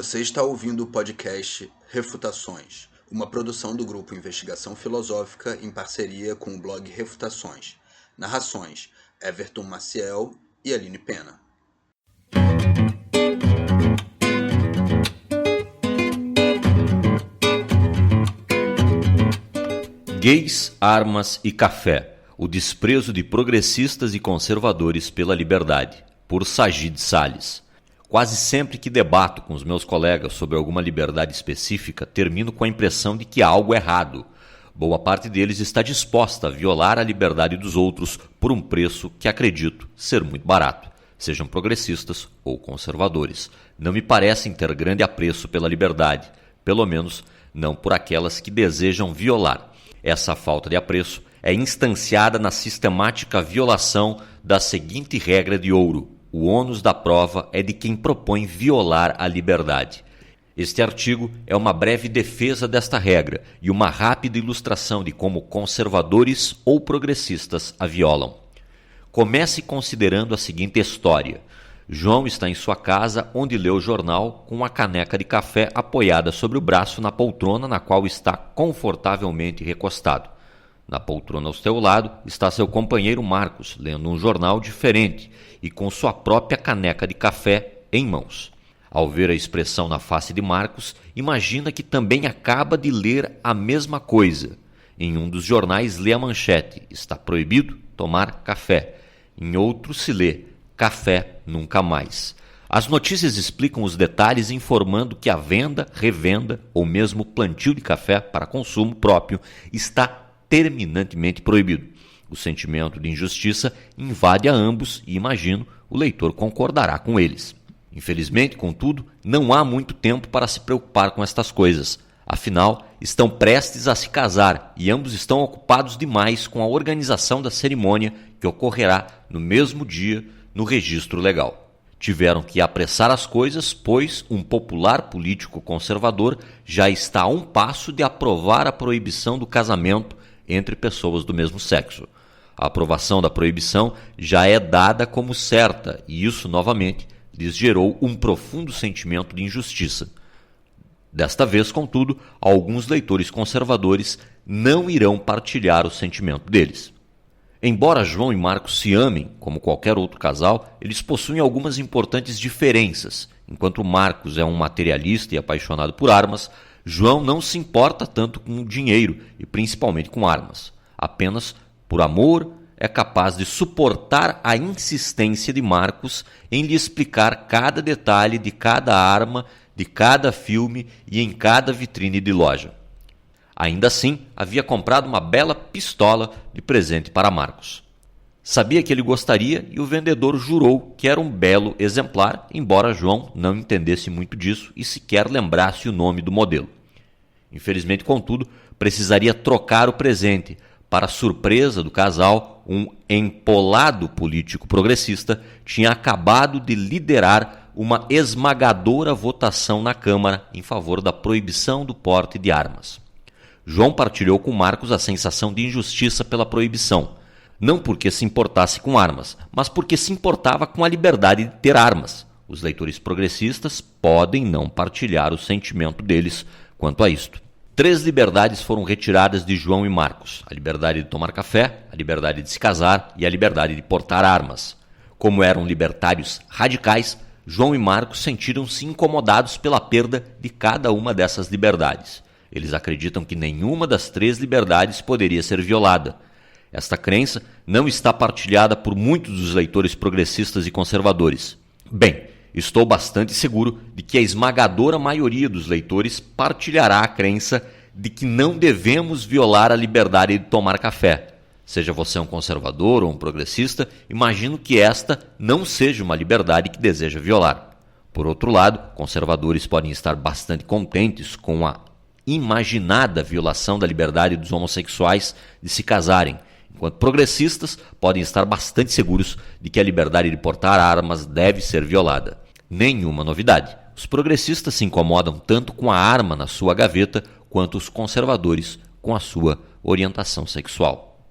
Você está ouvindo o podcast Refutações, uma produção do grupo Investigação Filosófica em parceria com o blog Refutações. Narrações: Everton Maciel e Aline Pena. Gays, armas e café. O desprezo de progressistas e conservadores pela liberdade, por Sajid Salles. Quase sempre que debato com os meus colegas sobre alguma liberdade específica, termino com a impressão de que há algo errado. Boa parte deles está disposta a violar a liberdade dos outros por um preço que acredito ser muito barato, sejam progressistas ou conservadores. Não me parecem ter grande apreço pela liberdade, pelo menos não por aquelas que desejam violar. Essa falta de apreço é instanciada na sistemática violação da seguinte regra de ouro: o ônus da prova é de quem propõe violar a liberdade. Este artigo é uma breve defesa desta regra e uma rápida ilustração de como conservadores ou progressistas a violam. Comece considerando a seguinte história. João está em sua casa, onde lê o jornal com uma caneca de café apoiada sobre o braço na poltrona na qual está confortavelmente recostado. Na poltrona ao seu lado está seu companheiro Marcos, lendo um jornal diferente e com sua própria caneca de café em mãos. Ao ver a expressão na face de Marcos, imagina que também acaba de ler a mesma coisa. Em um dos jornais lê a manchete: está proibido tomar café. Em outro se lê: café nunca mais. As notícias explicam os detalhes informando que a venda, revenda ou mesmo plantio de café para consumo próprio está terminantemente proibido. O sentimento de injustiça invade a ambos e, imagino, o leitor concordará com eles. Infelizmente, contudo, não há muito tempo para se preocupar com estas coisas. Afinal, estão prestes a se casar e ambos estão ocupados demais com a organização da cerimônia que ocorrerá no mesmo dia no registro legal. Tiveram que apressar as coisas, pois um popular político conservador já está a um passo de aprovar a proibição do casamento entre pessoas do mesmo sexo. A aprovação da proibição já é dada como certa e isso, novamente, lhes gerou um profundo sentimento de injustiça. Desta vez, contudo, alguns leitores conservadores não irão partilhar o sentimento deles. Embora João e Marcos se amem, como qualquer outro casal, eles possuem algumas importantes diferenças. Enquanto Marcos é um materialista e apaixonado por armas, João não se importa tanto com o dinheiro e principalmente com armas. Apenas por amor é capaz de suportar a insistência de Marcos em lhe explicar cada detalhe de cada arma, de cada filme e em cada vitrine de loja. Ainda assim, havia comprado uma bela pistola de presente para Marcos. Sabia que ele gostaria e o vendedor jurou que era um belo exemplar, embora João não entendesse muito disso e sequer lembrasse o nome do modelo. Infelizmente, contudo, precisaria trocar o presente. Para surpresa do casal, um empolado político progressista tinha acabado de liderar uma esmagadora votação na Câmara em favor da proibição do porte de armas. João partilhou com Marcos a sensação de injustiça pela proibição, não porque se importasse com armas, mas porque se importava com a liberdade de ter armas. Os leitores progressistas podem não partilhar o sentimento deles quanto a isto. 3 liberdades foram retiradas de João e Marcos: a liberdade de tomar café, a liberdade de se casar e a liberdade de portar armas. Como eram libertários radicais, João e Marcos sentiram-se incomodados pela perda de cada uma dessas liberdades. Eles acreditam que nenhuma das 3 liberdades poderia ser violada. Esta crença não está partilhada por muitos dos leitores progressistas e conservadores. Bem, estou bastante seguro de que a esmagadora maioria dos leitores partilhará a crença de que não devemos violar a liberdade de tomar café. Seja você um conservador ou um progressista, imagino que esta não seja uma liberdade que deseja violar. Por outro lado, conservadores podem estar bastante contentes com a imaginada violação da liberdade dos homossexuais de se casarem, enquanto progressistas podem estar bastante seguros de que a liberdade de portar armas deve ser violada. Nenhuma novidade. Os progressistas se incomodam tanto com a arma na sua gaveta quanto os conservadores com a sua orientação sexual.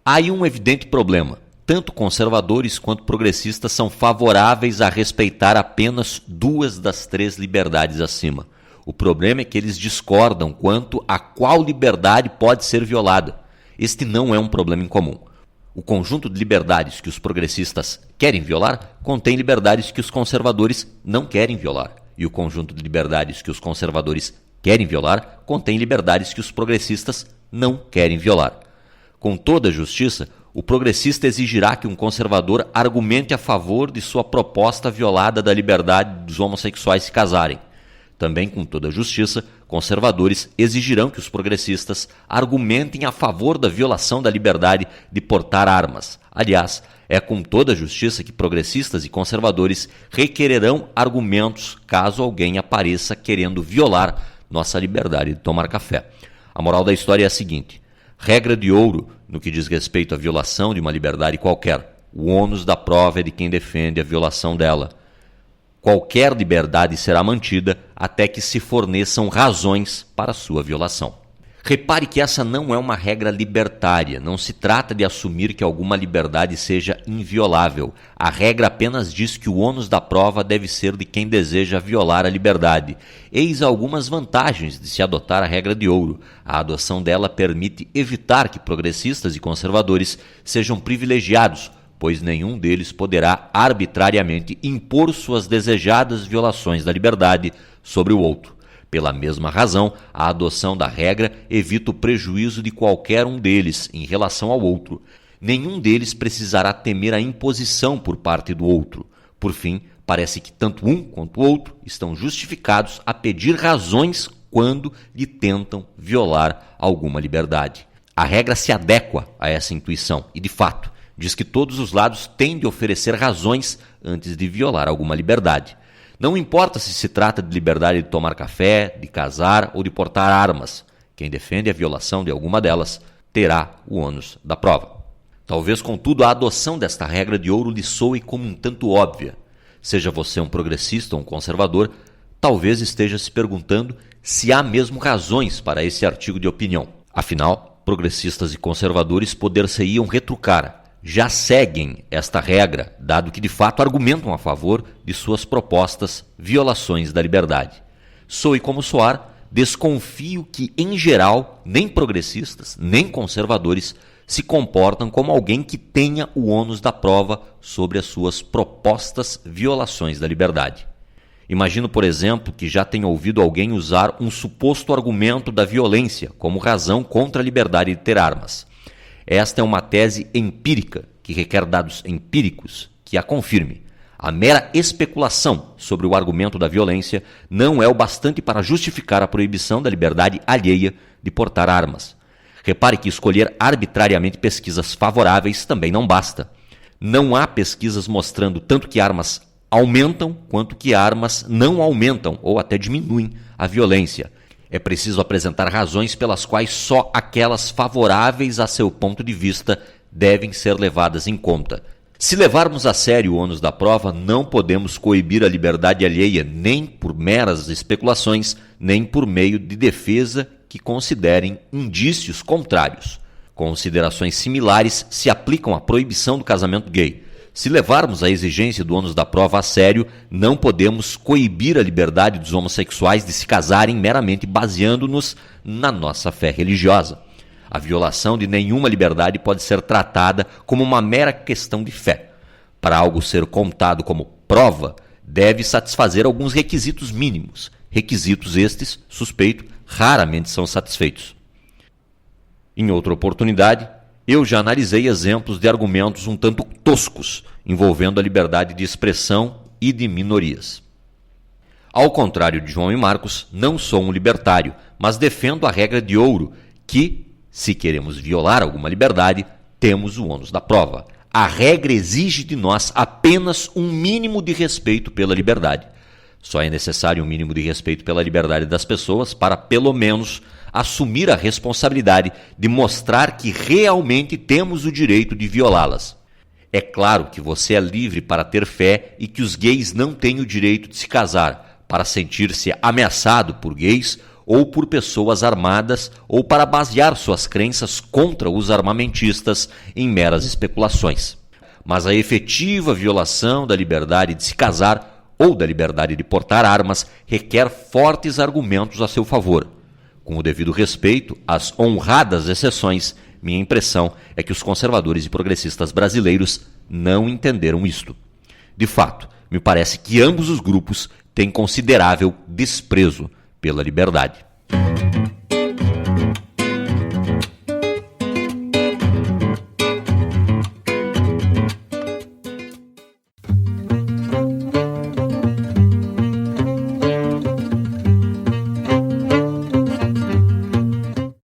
Há aí um evidente problema. tanto conservadores quanto progressistas são favoráveis a respeitar apenas 2 das 3 liberdades acima. O problema é que eles discordam quanto a qual liberdade pode ser violada. Este não é um problema incomum. O conjunto de liberdades que os progressistas querem violar contém liberdades que os conservadores não querem violar. E o conjunto de liberdades que os conservadores querem violar contém liberdades que os progressistas não querem violar. Com toda a justiça, o progressista exigirá que um conservador argumente a favor de sua proposta violada da liberdade dos homossexuais se casarem. Também, com toda a justiça, conservadores exigirão que os progressistas argumentem a favor da violação da liberdade de portar armas. Aliás, é com toda a justiça que progressistas e conservadores requererão argumentos caso alguém apareça querendo violar nossa liberdade de tomar café. A moral da história é a seguinte: regra de ouro no que diz respeito à violação de uma liberdade qualquer. O ônus da prova é de quem defende a violação dela. Qualquer liberdade será mantida até que se forneçam razões para sua violação. Repare que essa não é uma regra libertária, não se trata de assumir que alguma liberdade seja inviolável. A regra apenas diz que o ônus da prova deve ser de quem deseja violar a liberdade. Eis algumas vantagens de se adotar a regra de ouro. A adoção dela permite evitar que progressistas e conservadores sejam privilegiados, pois nenhum deles poderá arbitrariamente impor suas desejadas violações da liberdade sobre o outro. Pela mesma razão, a adoção da regra evita o prejuízo de qualquer um deles em relação ao outro. Nenhum deles precisará temer a imposição por parte do outro. Por fim, parece que tanto um quanto o outro estão justificados a pedir razões quando lhe tentam violar alguma liberdade. A regra se adequa a essa intuição e, de fato, diz que todos os lados têm de oferecer razões antes de violar alguma liberdade. Não importa se se trata de liberdade de tomar café, de casar ou de portar armas. Quem defende a violação de alguma delas terá o ônus da prova. Talvez, contudo, a adoção desta regra de ouro lhe soe como um tanto óbvia. Seja você um progressista ou um conservador, talvez esteja se perguntando se há mesmo razões para esse artigo de opinião. Afinal, progressistas e conservadores poder-se-iam retrucar. Já seguem esta regra, dado que de fato argumentam a favor de suas propostas violações da liberdade. Soe como soar, desconfio que, em geral, nem progressistas, nem conservadores se comportam como alguém que tenha o ônus da prova sobre as suas propostas violações da liberdade. Imagino, por exemplo, que já tenha ouvido alguém usar um suposto argumento da violência como razão contra a liberdade de ter armas. Esta é uma tese empírica, que requer dados empíricos que a confirme. A mera especulação sobre o argumento da violência não é o bastante para justificar a proibição da liberdade alheia de portar armas. Repare que escolher arbitrariamente pesquisas favoráveis também não basta. Não há pesquisas mostrando tanto que armas aumentam quanto que armas não aumentam ou até diminuem a violência. É preciso apresentar razões pelas quais só aquelas favoráveis a seu ponto de vista devem ser levadas em conta. Se levarmos a sério o ônus da prova, não podemos coibir a liberdade alheia nem por meras especulações, nem por meio de defesa que considerem indícios contrários. Considerações similares se aplicam à proibição do casamento gay. Se levarmos a exigência do ônus da prova a sério, não podemos coibir a liberdade dos homossexuais de se casarem meramente baseando-nos na nossa fé religiosa. A violação de nenhuma liberdade pode ser tratada como uma mera questão de fé. Para algo ser contado como prova, deve satisfazer alguns requisitos mínimos. Requisitos estes, suspeito, raramente são satisfeitos. Em outra oportunidade, eu já analisei exemplos de argumentos um tanto toscos envolvendo a liberdade de expressão e de minorias. Ao contrário de João e Marcos, não sou um libertário, mas defendo a regra de ouro que, se queremos violar alguma liberdade, temos o ônus da prova. A regra exige de nós apenas um mínimo de respeito pela liberdade. Só é necessário um mínimo de respeito pela liberdade das pessoas para, pelo menos, assumir a responsabilidade de mostrar que realmente temos o direito de violá-las. É claro que você é livre para ter fé e que os gays não têm o direito de se casar, para sentir-se ameaçado por gays ou por pessoas armadas ou para basear suas crenças contra os armamentistas em meras especulações. mas a efetiva violação da liberdade de se casar ou da liberdade de portar armas requer fortes argumentos a seu favor. Com o devido respeito às honradas exceções, minha impressão é que os conservadores e progressistas brasileiros não entenderam isto. De fato, me parece que ambos os grupos têm considerável desprezo pela liberdade.